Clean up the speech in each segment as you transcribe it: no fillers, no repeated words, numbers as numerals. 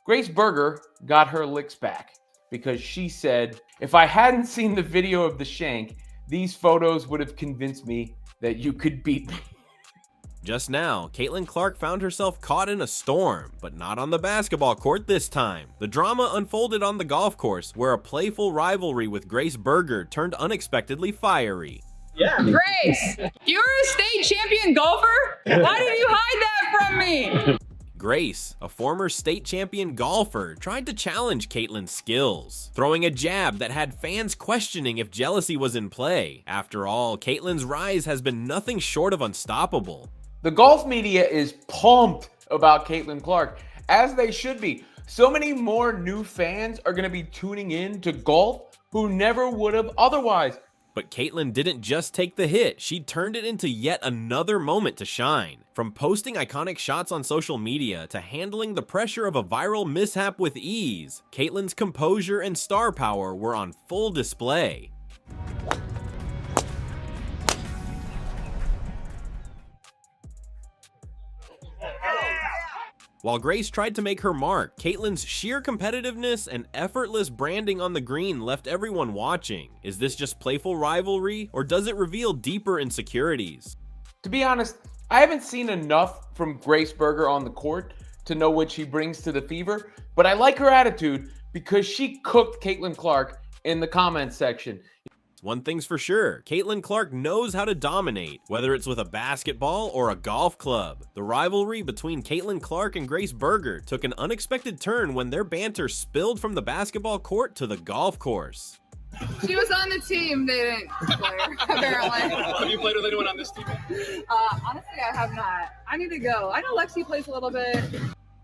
Grace Berger got her licks back because she said, "If I hadn't seen the video of the shank, these photos would have convinced me that you could beat me." Just now, Caitlyn Clark found herself caught in a storm, but not on the basketball court this time. The drama unfolded on the golf course, where a playful rivalry with Grace Berger turned unexpectedly fiery. Yeah. Grace, you're a state champion golfer? Why did you hide that from me? Grace, a former state champion golfer, tried to challenge Caitlyn's skills, throwing a jab that had fans questioning if jealousy was in play. After all, Caitlyn's rise has been nothing short of unstoppable. The golf media is pumped about Caitlyn Clark, as they should be. So many more new fans are going to be tuning in to golf who never would have otherwise. But Caitlyn didn't just take the hit, she turned it into yet another moment to shine. From posting iconic shots on social media to handling the pressure of a viral mishap with ease, Caitlyn's composure and star power were on full display. While Grace tried to make her mark, Caitlyn's sheer competitiveness and effortless branding on the green left everyone watching. Is this just playful rivalry, or does it reveal deeper insecurities? To be honest, I haven't seen enough from Grace Berger on the court to know what she brings to the Fever, but I like her attitude because she cooked Caitlyn Clark in the comments section. One thing's for sure, Caitlyn Clark knows how to dominate, whether it's with a basketball or a golf club. The rivalry between Caitlyn Clark and Grace Berger took an unexpected turn when their banter spilled from the basketball court to the golf course. She was on the team, they didn't play her, apparently. Have you played with anyone on this team? Honestly, I have not. I need to go. I know Lexi plays a little bit.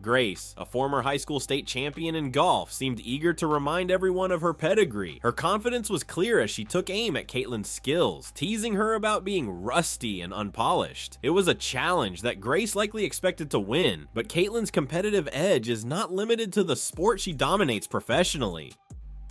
Grace, a former high school state champion in golf, seemed eager to remind everyone of her pedigree. Her confidence was clear as she took aim at Caitlyn's skills, teasing her about being rusty and unpolished. It was a challenge that Grace likely expected to win, but Caitlyn's competitive edge is not limited to the sport she dominates professionally.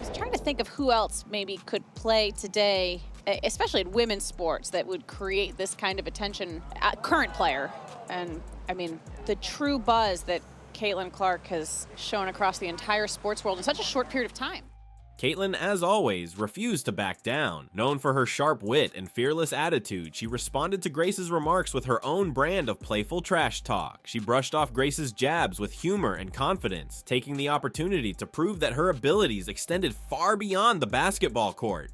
I was trying to think of who else maybe could play today, especially in women's sports, that would create this kind of attention. Current player, and I mean, the true buzz that Caitlyn Clark has shown across the entire sports world in such a short period of time. Caitlyn, as always, refused to back down. Known for her sharp wit and fearless attitude, she responded to Grace's remarks with her own brand of playful trash talk. She brushed off Grace's jabs with humor and confidence, taking the opportunity to prove that her abilities extended far beyond the basketball court.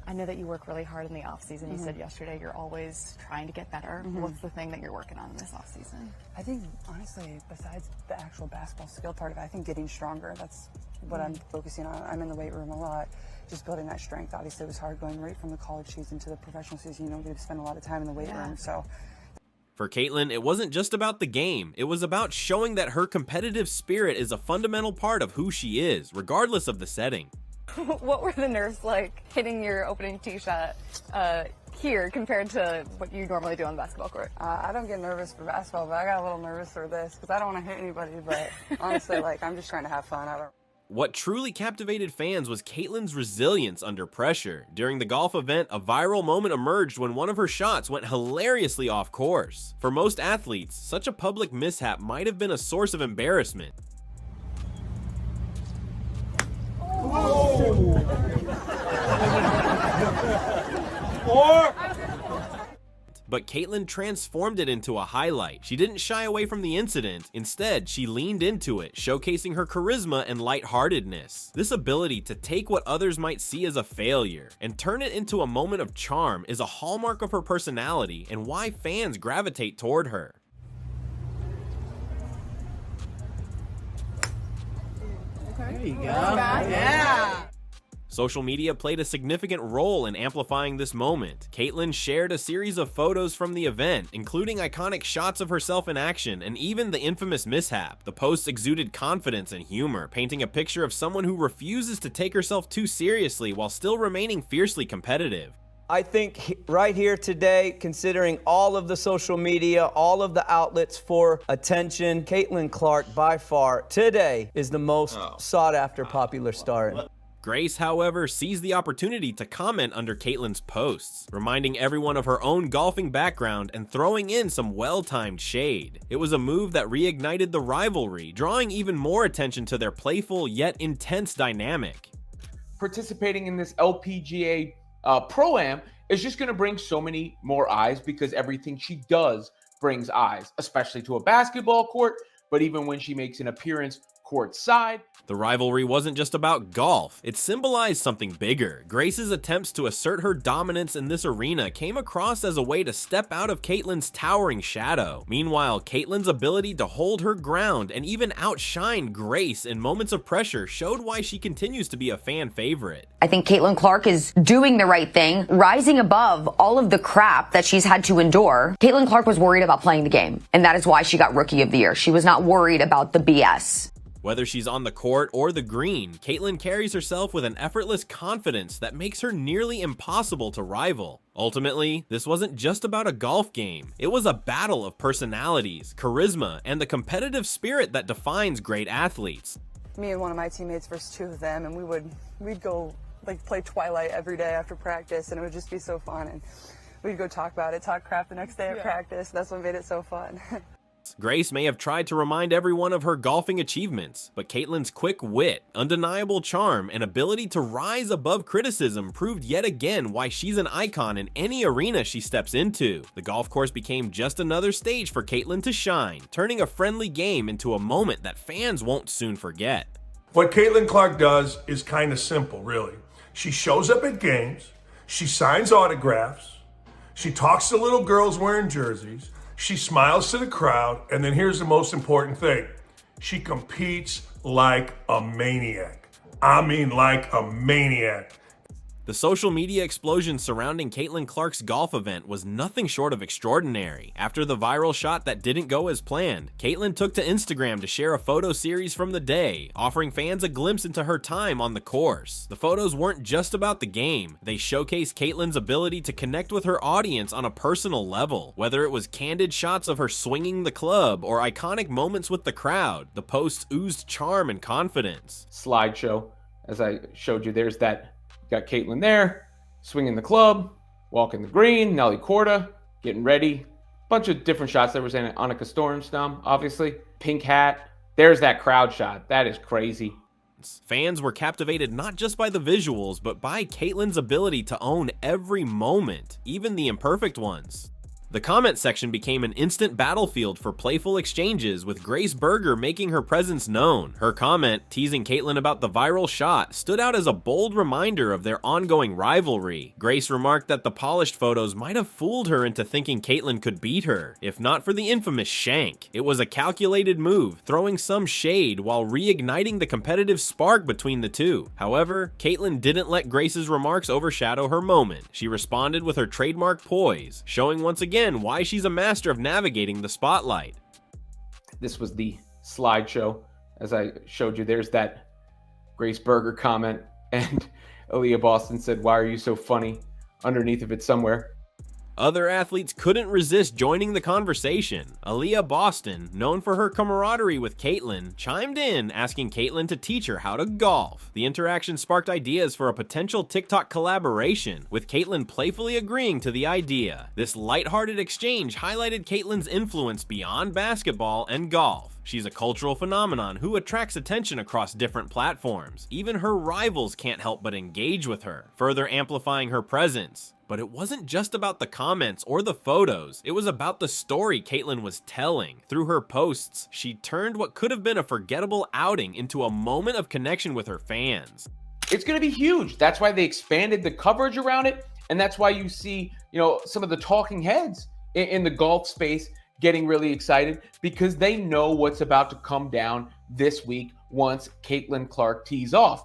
I know that you work really hard in the off-season. You said yesterday you're always trying to get better. What's the thing that you're working on in this off-season? I think, honestly, besides the actual basketball skill part of it, I think getting stronger, that's what I'm focusing on. I'm in the weight room a lot, just building that strength. Obviously, it was hard going right from the college season to the professional season. You know, we've spent a lot of time in the weight room, so. For Caitlyn, it wasn't just about the game. It was about showing that her competitive spirit is a fundamental part of who she is, regardless of the setting. What were the nerves like hitting your opening tee shot here compared to what you normally do on the basketball court? I don't get nervous for basketball, but I got a little nervous for this because I don't want to hit anybody, but honestly, like, I'm just trying to have fun. What truly captivated fans was Caitlyn's resilience under pressure. During the golf event, a viral moment emerged when one of her shots went hilariously off course. For most athletes, such a public mishap might have been a source of embarrassment. But Caitlyn transformed it into a highlight. She didn't shy away from the incident. Instead, she leaned into it, showcasing her charisma and lightheartedness. This ability to take what others might see as a failure and turn it into a moment of charm is a hallmark of her personality and why fans gravitate toward her. There you go. Yeah. Social media played a significant role in amplifying this moment. Caitlyn shared a series of photos from the event, including iconic shots of herself in action and even the infamous mishap. The posts exuded confidence and humor, painting a picture of someone who refuses to take herself too seriously while still remaining fiercely competitive. I think right here today, considering all of the social media, all of the outlets for attention, Caitlyn Clark by far today is the most sought after popular star. Grace, however, seized the opportunity to comment under Caitlyn's posts, reminding everyone of her own golfing background and throwing in some well-timed shade. It was a move that reignited the rivalry, drawing even more attention to their playful yet intense dynamic. Participating in this LPGA Pro-Am is just going to bring so many more eyes because everything she does brings eyes, especially to a basketball court, but even when she makes an appearance courtside. The rivalry wasn't just about golf, it symbolized something bigger. Grace's attempts to assert her dominance in this arena came across as a way to step out of Caitlyn's towering shadow. Meanwhile, Caitlyn's ability to hold her ground and even outshine Grace in moments of pressure showed why she continues to be a fan favorite. I think Caitlyn Clark is doing the right thing, rising above all of the crap that she's had to endure. Caitlyn Clark was worried about playing the game, and that is why she got Rookie of the Year. She was not worried about the BS. Whether she's on the court or the green, Caitlyn carries herself with an effortless confidence that makes her nearly impossible to rival. Ultimately, this wasn't just about a golf game. It was a battle of personalities, charisma, and the competitive spirit that defines great athletes. Me and one of my teammates versus two of them, and we'd go like play Twilight every day after practice, and it would just be so fun. And we'd go talk about it, talk crap the next day at practice. That's what made it so fun. Grace may have tried to remind everyone of her golfing achievements, but Caitlyn's quick wit, undeniable charm, and ability to rise above criticism proved yet again why she's an icon in any arena she steps into. The golf course became just another stage for Caitlyn to shine, turning a friendly game into a moment that fans won't soon forget. What Caitlyn Clark does is kind of simple, really. She shows up at games, she signs autographs, she talks to little girls wearing jerseys, she smiles to the crowd, and then here's the most important thing. She competes like a maniac. I mean like a maniac. The social media explosion surrounding Caitlyn Clark's golf event was nothing short of extraordinary. After the viral shot that didn't go as planned, Caitlyn took to Instagram to share a photo series from the day, offering fans a glimpse into her time on the course. The photos weren't just about the game, they showcased Caitlyn's ability to connect with her audience on a personal level. Whether it was candid shots of her swinging the club or iconic moments with the crowd, the posts oozed charm and confidence. Slideshow, as I showed you, there's that. Got Caitlyn there, swinging the club, walking the green, Nelly Korda, getting ready. Bunch of different shots. There was an Annika Stormstam, obviously. Pink hat. There's that crowd shot. That is crazy. Fans were captivated not just by the visuals, but by Caitlyn's ability to own every moment, even the imperfect ones. The comment section became an instant battlefield for playful exchanges, with Grace Berger making her presence known. Her comment, teasing Caitlyn about the viral shot, stood out as a bold reminder of their ongoing rivalry. Grace remarked that the polished photos might have fooled her into thinking Caitlyn could beat her, if not for the infamous shank. It was a calculated move, throwing some shade while reigniting the competitive spark between the two. However, Caitlyn didn't let Grace's remarks overshadow her moment. She responded with her trademark poise, showing once again why she's a master of navigating the spotlight. This was the slideshow. As I showed you, there's that Grace Berger comment, and Aaliyah Boston said, "Why are you so funny?" underneath of it somewhere. Other athletes couldn't resist joining the conversation. Aaliyah Boston, known for her camaraderie with Caitlyn, chimed in asking Caitlyn to teach her how to golf. The interaction sparked ideas for a potential TikTok collaboration, with Caitlyn playfully agreeing to the idea. This lighthearted exchange highlighted Caitlyn's influence beyond basketball and golf. She's a cultural phenomenon who attracts attention across different platforms. Even her rivals can't help but engage with her, further amplifying her presence. But it wasn't just about the comments or the photos, it was about the story Caitlyn was telling. Through her posts, she turned what could have been a forgettable outing into a moment of connection with her fans. It's going to be huge. That's why they expanded the coverage around it, and that's why you see, some of the talking heads in the golf space getting really excited, because they know what's about to come down this week once Caitlyn Clark tees off.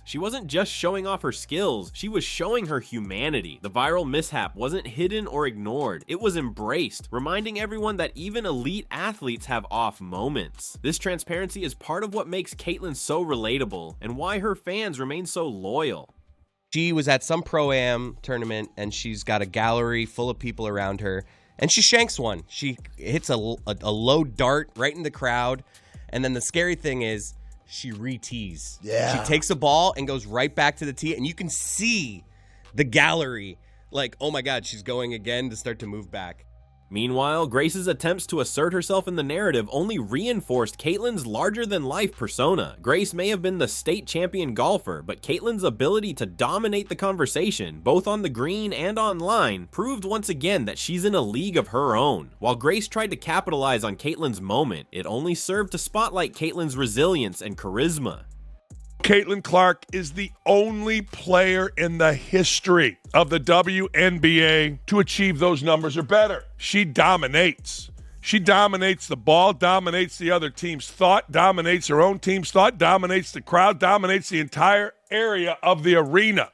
She wasn't just showing off her skills, she was showing her humanity. The viral mishap wasn't hidden or ignored, it was embraced, reminding everyone that even elite athletes have off moments. This transparency is part of what makes Caitlyn so relatable, and why her fans remain so loyal. She was at some Pro-Am tournament, and she's got a gallery full of people around her, and she shanks one. She hits a low dart right in the crowd, and then the scary thing is, she re-tees. Yeah. She takes the ball and goes right back to the tee, and you can see the gallery like, oh my God, she's going again to start to move back. Meanwhile, Grace's attempts to assert herself in the narrative only reinforced Caitlyn's larger-than-life persona. Grace may have been the state champion golfer, but Caitlyn's ability to dominate the conversation, both on the green and online, proved once again that she's in a league of her own. While Grace tried to capitalize on Caitlyn's moment, it only served to spotlight Caitlyn's resilience and charisma. Caitlyn Clark is the only player in the history of the WNBA to achieve those numbers or better. She dominates. She dominates the ball, dominates the other team's thought, dominates her own team's thought, dominates the crowd, dominates the entire area of the arena.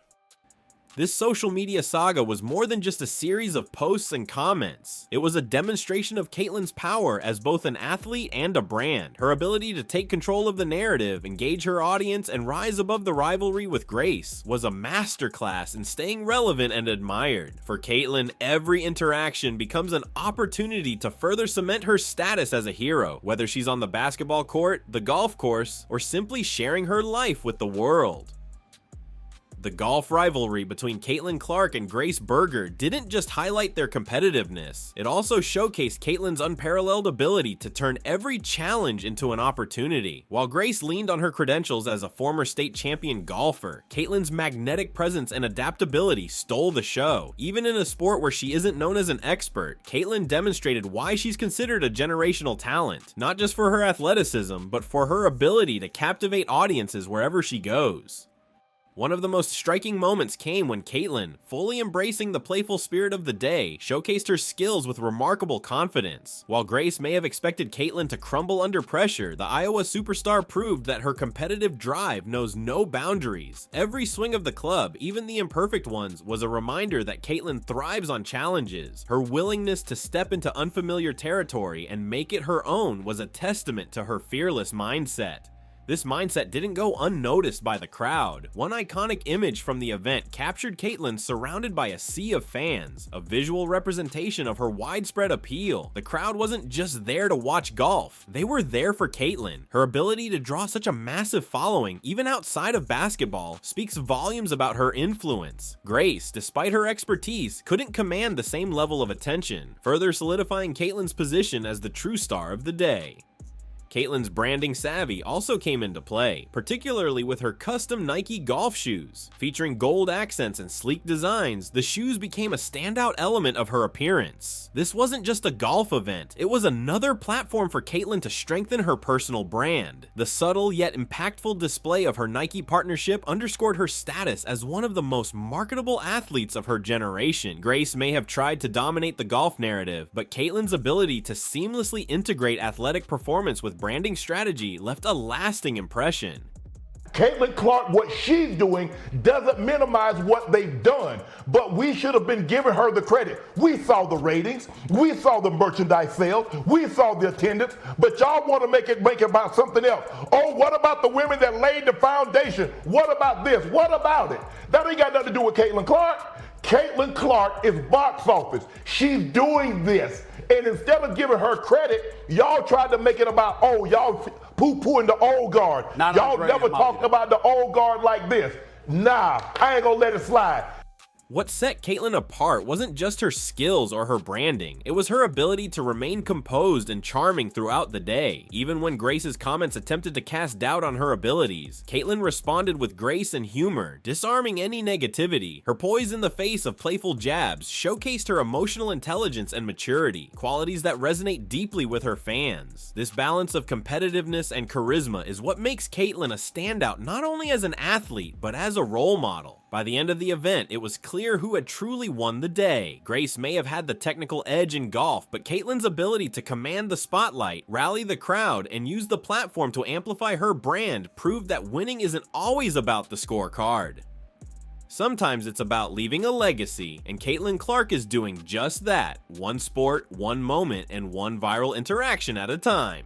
This social media saga was more than just a series of posts and comments. It was a demonstration of Caitlyn's power as both an athlete and a brand. Her ability to take control of the narrative, engage her audience, and rise above the rivalry with Grace was a masterclass in staying relevant and admired. For Caitlyn, every interaction becomes an opportunity to further cement her status as a hero, whether she's on the basketball court, the golf course, or simply sharing her life with the world. The golf rivalry between Caitlyn Clark and Grace Berger didn't just highlight their competitiveness, it also showcased Caitlyn's unparalleled ability to turn every challenge into an opportunity. While Grace leaned on her credentials as a former state champion golfer, Caitlyn's magnetic presence and adaptability stole the show. Even in a sport where she isn't known as an expert, Caitlyn demonstrated why she's considered a generational talent, not just for her athleticism, but for her ability to captivate audiences wherever she goes. One of the most striking moments came when Caitlyn, fully embracing the playful spirit of the day, showcased her skills with remarkable confidence. While Grace may have expected Caitlyn to crumble under pressure, the Iowa superstar proved that her competitive drive knows no boundaries. Every swing of the club, even the imperfect ones, was a reminder that Caitlyn thrives on challenges. Her willingness to step into unfamiliar territory and make it her own was a testament to her fearless mindset. This mindset didn't go unnoticed by the crowd. One iconic image from the event captured Caitlyn surrounded by a sea of fans, a visual representation of her widespread appeal. The crowd wasn't just there to watch golf, they were there for Caitlyn. Her ability to draw such a massive following, even outside of basketball, speaks volumes about her influence. Grace, despite her expertise, couldn't command the same level of attention, further solidifying Caitlyn's position as the true star of the day. Caitlyn's branding savvy also came into play, particularly with her custom Nike golf shoes. Featuring gold accents and sleek designs, the shoes became a standout element of her appearance. This wasn't just a golf event, it was another platform for Caitlyn to strengthen her personal brand. The subtle yet impactful display of her Nike partnership underscored her status as one of the most marketable athletes of her generation. Grace may have tried to dominate the golf narrative, but Caitlyn's ability to seamlessly integrate athletic performance with branding strategy left a lasting impression. Caitlyn Clark, what she's doing doesn't minimize what they've done, but we should have been giving her the credit. We saw the ratings, we saw the merchandise sales, we saw the attendance, but y'all want to make it about something else. Oh, what about the women that laid the foundation? What about this? What about it? That ain't got nothing to do with Caitlyn Clark. Caitlyn Clark is box office. She's doing this. And instead of giving her credit, y'all tried to make it about, oh, y'all poo-pooing the old guard. Y'all never talked about the old guard like this. Nah, I ain't gonna let it slide. What set Caitlyn apart wasn't just her skills or her branding, it was her ability to remain composed and charming throughout the day. Even when Grace's comments attempted to cast doubt on her abilities, Caitlyn responded with grace and humor, disarming any negativity. Her poise in the face of playful jabs showcased her emotional intelligence and maturity, qualities that resonate deeply with her fans. This balance of competitiveness and charisma is what makes Caitlyn a standout not only as an athlete, but as a role model. By the end of the event, it was clear who had truly won the day. Grace may have had the technical edge in golf, but Caitlyn's ability to command the spotlight, rally the crowd, and use the platform to amplify her brand proved that winning isn't always about the scorecard. Sometimes it's about leaving a legacy, and Caitlyn Clark is doing just that, one sport, one moment, and one viral interaction at a time.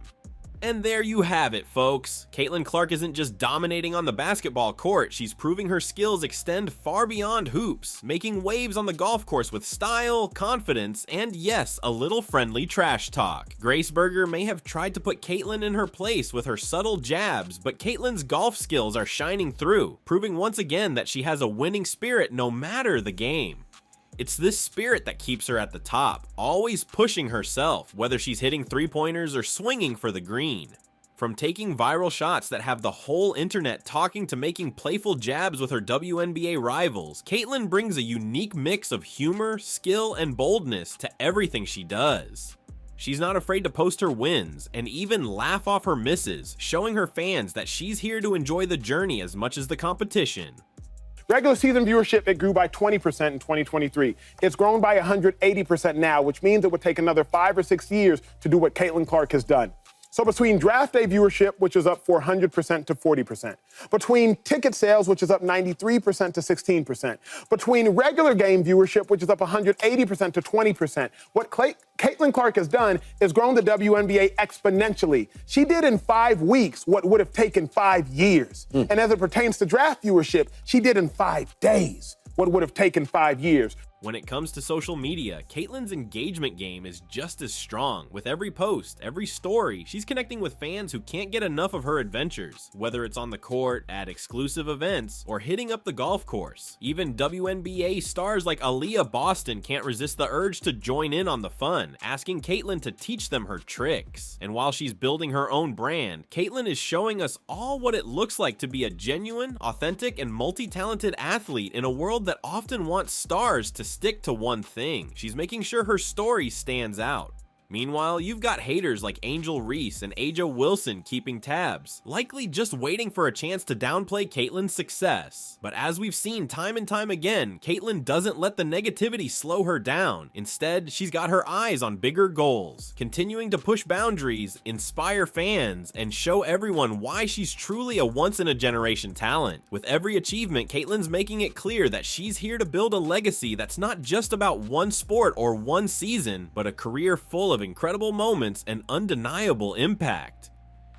And there you have it, folks. Caitlyn Clark isn't just dominating on the basketball court, she's proving her skills extend far beyond hoops, making waves on the golf course with style, confidence, and yes, a little friendly trash talk. Grace Berger may have tried to put Caitlyn in her place with her subtle jabs, but Caitlyn's golf skills are shining through, proving once again that she has a winning spirit no matter the game. It's this spirit that keeps her at the top, always pushing herself, whether she's hitting three-pointers or swinging for the green. From taking viral shots that have the whole internet talking to making playful jabs with her WNBA rivals, Caitlyn brings a unique mix of humor, skill, and boldness to everything she does. She's not afraid to post her wins and even laugh off her misses, showing her fans that she's here to enjoy the journey as much as the competition. Regular season viewership, it grew by 20% in 2023. It's grown by 180% now, which means it would take another 5 or 6 years to do what Caitlyn Clark has done. So between draft day viewership, which is up 400% to 40%, between ticket sales, which is up 93% to 16%, between regular game viewership, which is up 180% to 20%, what Caitlyn Clark has done is grown the WNBA exponentially. She did in 5 weeks what would have taken 5 years. And as it pertains to draft viewership, she did in 5 days what would have taken 5 years. When it comes to social media, Caitlyn's engagement game is just as strong. With every post, every story, she's connecting with fans who can't get enough of her adventures, whether it's on the court, at exclusive events, or hitting up the golf course. Even WNBA stars like Aaliyah Boston can't resist the urge to join in on the fun, asking Caitlyn to teach them her tricks. And while she's building her own brand, Caitlyn is showing us all what it looks like to be a genuine, authentic, and multi-talented athlete in a world that often wants stars to stick to one thing. She's making sure her story stands out. Meanwhile, you've got haters like Angel Reese and Aja Wilson keeping tabs, likely just waiting for a chance to downplay Caitlyn's success. But as we've seen time and time again, Caitlyn doesn't let the negativity slow her down. Instead, she's got her eyes on bigger goals, continuing to push boundaries, inspire fans, and show everyone why she's truly a once-in-a-generation talent. With every achievement, Caitlyn's making it clear that she's here to build a legacy that's not just about one sport or one season, but a career full of incredible moments and undeniable impact.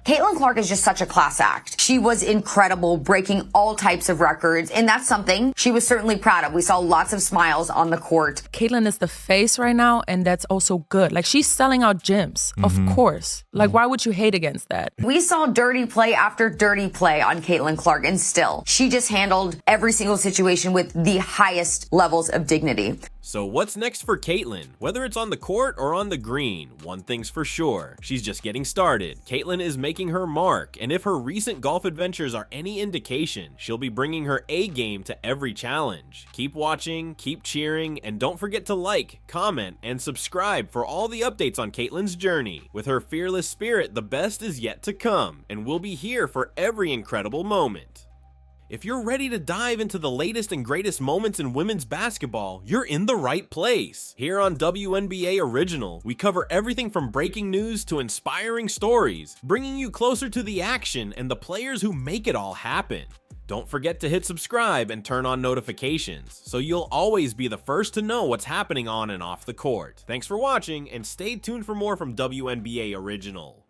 Caitlyn Clark is just such a class act. She was incredible, breaking all types of records, and that's something she was certainly proud of. We saw lots of smiles on the court. Caitlyn is the face right now, and that's also good. Like, she's selling out gyms, of course. Like, why would you hate against that? We saw dirty play after dirty play on Caitlyn Clark, and still, she just handled every single situation with the highest levels of dignity. So what's next for Caitlyn? Whether it's on the court or on the green, one thing's for sure, she's just getting started. Caitlyn is making her mark, and if her recent golf adventures are any indication, she'll be bringing her A game to every challenge. Keep watching, keep cheering, and don't forget to like, comment, and subscribe for all the updates on Caitlyn's journey. With her fearless spirit, the best is yet to come, and we'll be here for every incredible moment. If you're ready to dive into the latest and greatest moments in women's basketball, you're in the right place. Here on WNBA Original, we cover everything from breaking news to inspiring stories, bringing you closer to the action and the players who make it all happen. Don't forget to hit subscribe and turn on notifications, so you'll always be the first to know what's happening on and off the court. Thanks for watching, and stay tuned for more from WNBA Original.